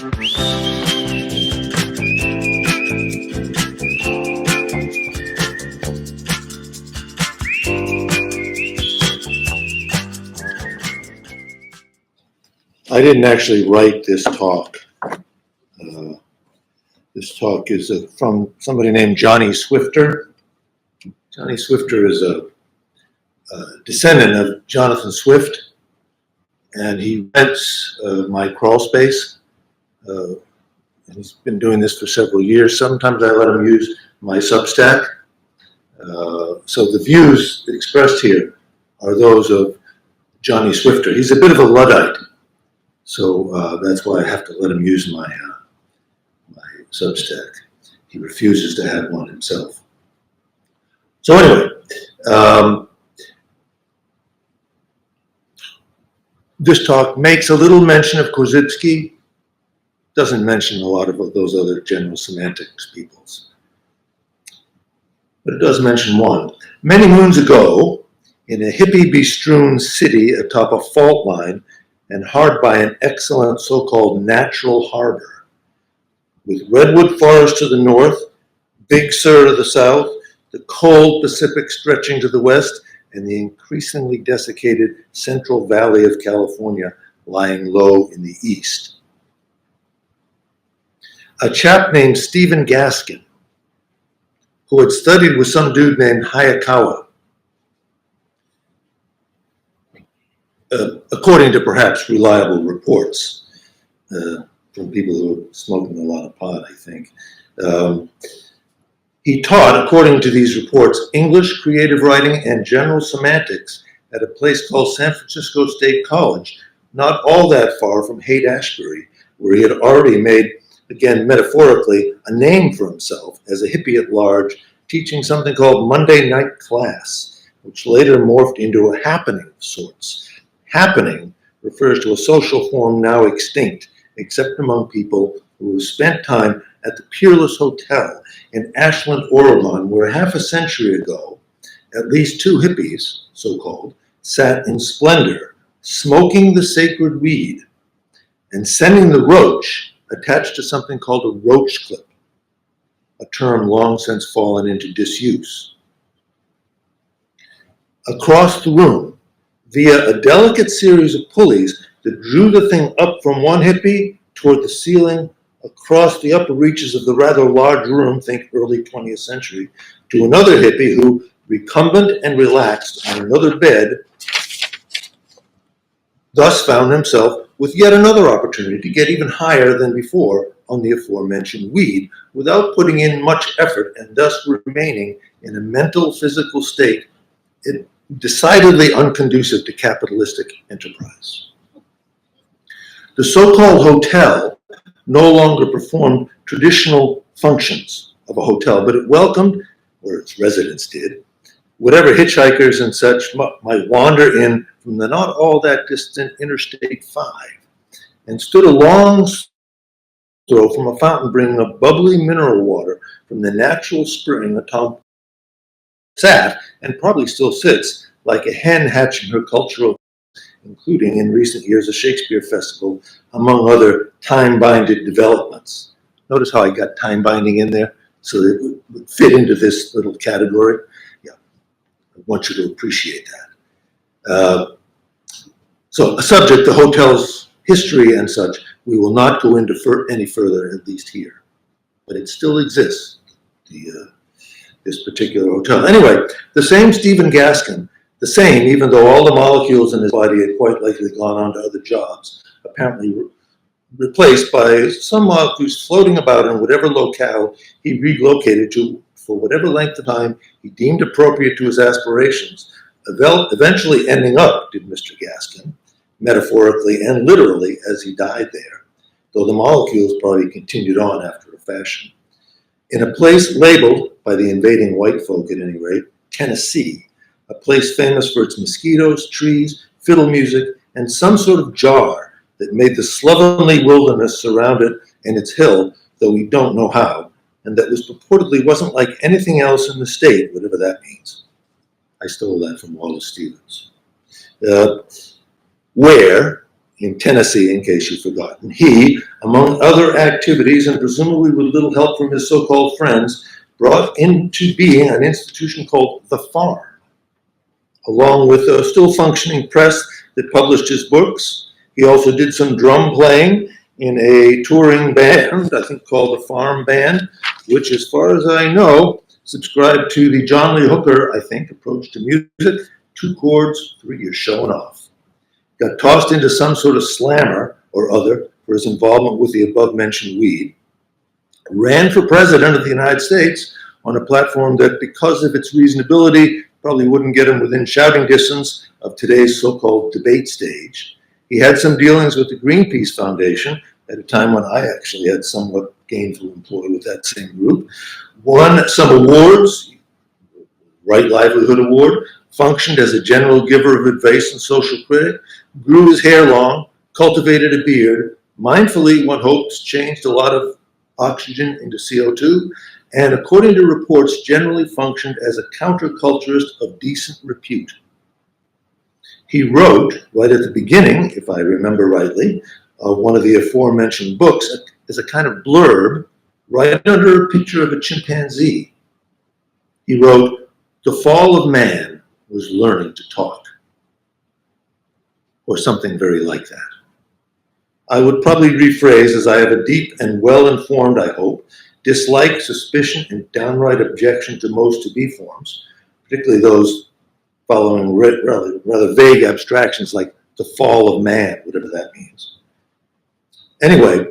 I didn't actually write this talk. This talk is from somebody named Johnny Swifter. Johnny Swifter is a descendant of Jonathan Swift, and he rents my crawl space. And he's been doing this for several years. Sometimes I let him use my Substack. So the views expressed here are those of Johnny Swifter. He's a bit of a Luddite, so that's why I have to let him use my Substack. He refuses to have one himself. So anyway, this talk makes a little mention of Korzybski, doesn't mention a lot of those other general semantics peoples. But it does mention one. Many moons ago, in a hippie-bestrewn city atop a fault line and hard by an excellent so-called natural harbor, with redwood forest to the north, Big Sur to the south, the cold Pacific stretching to the west, and the increasingly desiccated Central Valley of California lying low in the east. A chap named Stephen Gaskin, who had studied with some dude named Hayakawa, according to perhaps reliable reports from people who were smoking a lot of pot, I think. He taught, according to these reports, English, creative writing, and general semantics at a place called San Francisco State College, not all that far from Haight-Ashbury, where he had already made, again metaphorically, a name for himself as a hippie at large, teaching something called Monday Night Class, which later morphed into a happening of sorts. Happening refers to a social form now extinct, except among people who have spent time at the Peerless Hotel in Ashland, Oregon, where half a century ago, at least two hippies, so-called, sat in splendor, smoking the sacred weed and sending the roach attached to something called a roach clip, a term long since fallen into disuse. Across the room, via a delicate series of pulleys that drew the thing up from one hippie toward the ceiling, across the upper reaches of the rather large room, think early 20th century, to another hippie who, recumbent and relaxed on another bed, thus found himself with yet another opportunity to get even higher than before on the aforementioned weed, without putting in much effort and thus remaining in a mental, physical state decidedly unconducive to capitalistic enterprise. The so-called hotel no longer performed traditional functions of a hotel, but it welcomed, or its residents did, whatever hitchhikers and such might wander in from the not all that distant Interstate 5, and stood a long throw from a fountain bringing up bubbly mineral water from the natural spring atop sat, and probably still sits, like a hen hatching her cultural, including in recent years a Shakespeare festival, among other time-binded developments. Notice how I got time-binding in there, so that it would fit into this little category. Yeah, I want you to appreciate that. So a subject, the hotel's history and such, we will not go into any further, at least here. But it still exists, this particular hotel. Anyway, the same Stephen Gaskin, the same, even though all the molecules in his body had quite likely gone on to other jobs, apparently replaced by some molecules floating about in whatever locale he relocated to for whatever length of time he deemed appropriate to his aspirations, eventually ending up, did Mr. Gaskin, metaphorically and literally as he died there, though the molecules probably continued on after a fashion, in a place labeled, by the invading white folk at any rate, Tennessee, a place famous for its mosquitoes, trees, fiddle music, and some sort of jar that made the slovenly wilderness surround it and its hill, though we don't know how, and that was purportedly wasn't like anything else in the state, whatever that means. I stole that from Wallace Stevens. Where, in Tennessee, in case you've forgotten. He, among other activities, and presumably with little help from his so-called friends, brought into being an institution called The Farm, along with a still functioning press that published his books. He also did some drum playing in a touring band, I think called the Farm Band, which, as far as I know, subscribed to the John Lee Hooker, I think, approach to music. 2 chords, 3 you're showing off. Got tossed into some sort of slammer or other for his involvement with the above-mentioned weed. Ran for president of the United States on a platform that, because of its reasonability, probably wouldn't get him within shouting distance of today's so-called debate stage. He had some dealings with the Greenpeace Foundation at a time when I actually had somewhat gainful employ with that same group. Won some awards, Right Livelihood Award, functioned as a general giver of advice and social critic, grew his hair long, cultivated a beard, mindfully, one hopes, changed a lot of oxygen into CO2, and according to reports, generally functioned as a counterculturist of decent repute. He wrote, right at the beginning, if I remember rightly, of one of the aforementioned books, as a kind of blurb, right under a picture of a chimpanzee. He wrote, "The fall of man was learning to talk," or something very like that. I would probably rephrase, as I have a deep and well-informed, I hope, dislike, suspicion, and downright objection to most to-be forms, particularly those following rather vague abstractions like the fall of man, whatever that means. Anyway,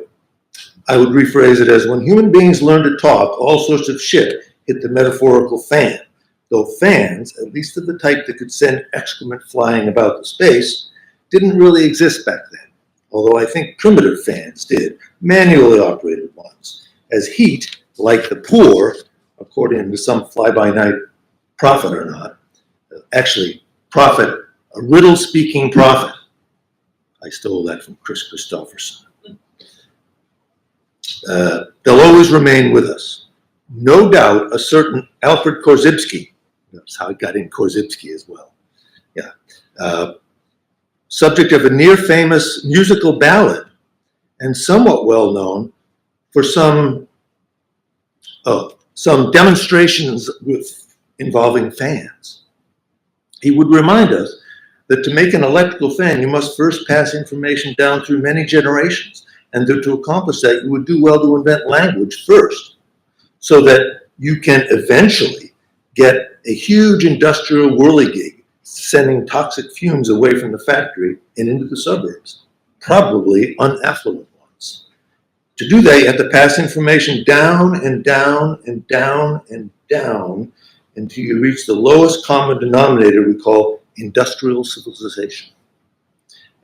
I would rephrase it as, when human beings learn to talk, all sorts of shit hit the metaphorical fan, though fans, at least of the type that could send excrement flying about the space, didn't really exist back then, although I think primitive fans did, manually operated ones, as heat, like the poor, according to some fly-by-night prophet or not, actually, prophet, a riddle-speaking prophet. I stole that from Chris Christopherson. They'll always remain with us. No doubt a certain Alfred Korzybski, that's how I got in Korzybski as well, subject of a near-famous musical ballad and somewhat well-known for some demonstrations involving fans. He would remind us that to make an electrical fan, you must first pass information down through many generations, and that to accomplish that, you would do well to invent language first, so that you can eventually get a huge industrial whirligig sending toxic fumes away from the factory and into the suburbs, probably unaffluent ones. To do that, you have to pass information down and down and down and down until you reach the lowest common denominator we call industrial civilization.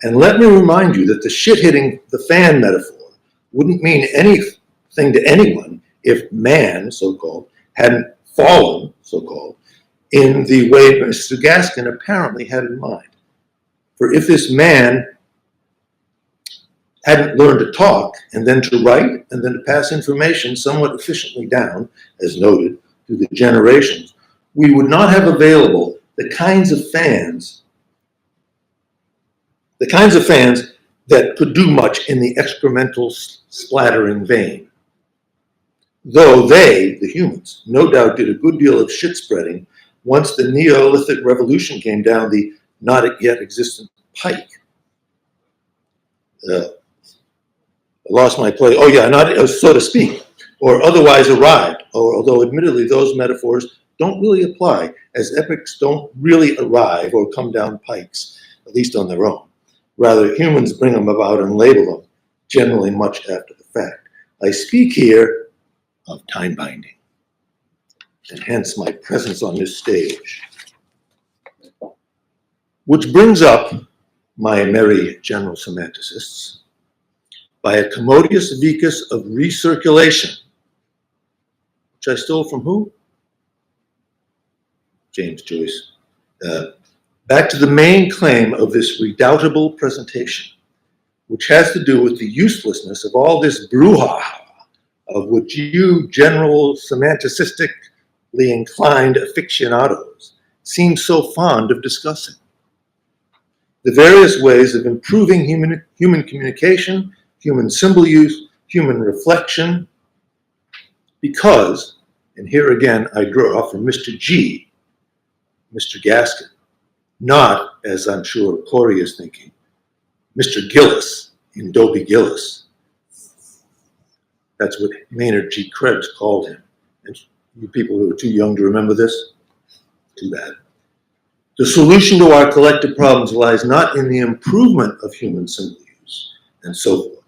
And let me remind you that the shit hitting the fan metaphor wouldn't mean anything to anyone if man, so-called, hadn't fallen, so-called, in the way Mr. Gaskin apparently had in mind. For if this man hadn't learned to talk, and then to write, and then to pass information somewhat efficiently down, as noted, through the generations, we would not have available the kinds of fans that could do much in the excremental splattering vein. Though they, the humans, no doubt did a good deal of shit spreading once the Neolithic revolution came down the not yet existent pike. I lost my place. Oh yeah, not so to speak, or otherwise arrived, although admittedly those metaphors don't really apply, as epics don't really arrive or come down pikes, at least on their own. Rather, humans bring them about and label them, generally much after the fact. I speak here of time binding, and hence my presence on this stage. Which brings up my merry general semanticists by a commodious vicus of recirculation, which I stole from who? James Joyce. Back to the main claim of this redoubtable presentation, which has to do with the uselessness of all this brouhaha of which you general semanticistically inclined aficionados seem so fond of discussing. the various ways of improving human communication, human symbol use, human reflection, because, and here again I draw from Mr. G, Mr. Gaskin, not, as I'm sure Corey is thinking, Mr. Gillis in Dobie Gillis. That's what Maynard G. Krebs called him. And you people who are too young to remember this, too bad. The solution to our collective problems lies not in the improvement of human symbol use and so forth,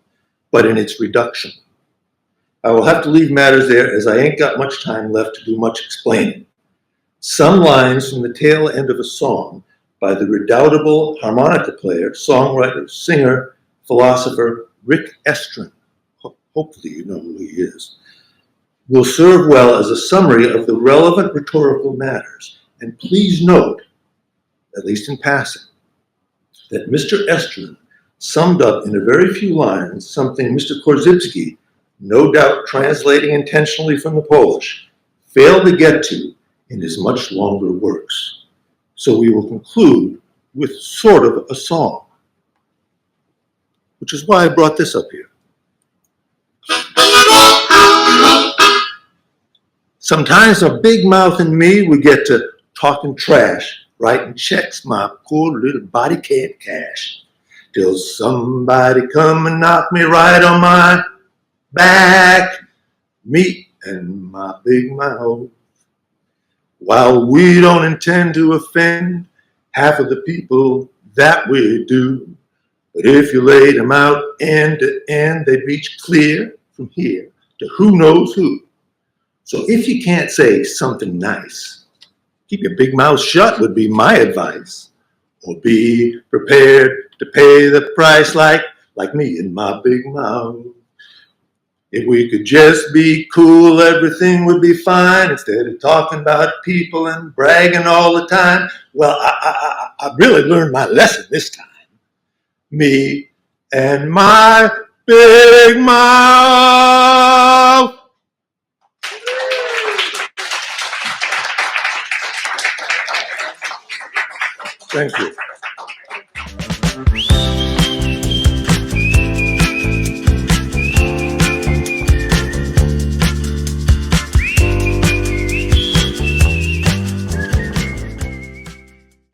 but in its reduction. I will have to leave matters there as I ain't got much time left to do much explaining. Some lines from the tail end of a song by the redoubtable harmonica player, songwriter, singer, philosopher Rick Estrin, hopefully you know who he is, will serve well as a summary of the relevant rhetorical matters. And please note, at least in passing, that Mr. Estrin summed up in a very few lines something Mr. Korzybski, no doubt translating intentionally from the Polish, failed to get to in his much longer works. So we will conclude with sort of a song, which is why I brought this up here. Sometimes a big mouth and me, we get to talking trash, writing checks my poor little body can't cash, till somebody come and knock me right on my back, me and my big mouth. While we don't intend to offend half of the people that we do, but if you laid them out end to end, they'd reach clear from here to who knows who. So if you can't say something nice, keep your big mouth shut would be my advice. Or be prepared to pay the price like me and my big mouth. If we could just be cool, everything would be fine. Instead of talking about people and bragging all the time. Well, I really learned my lesson this time. Me and my big mouth. Thank you.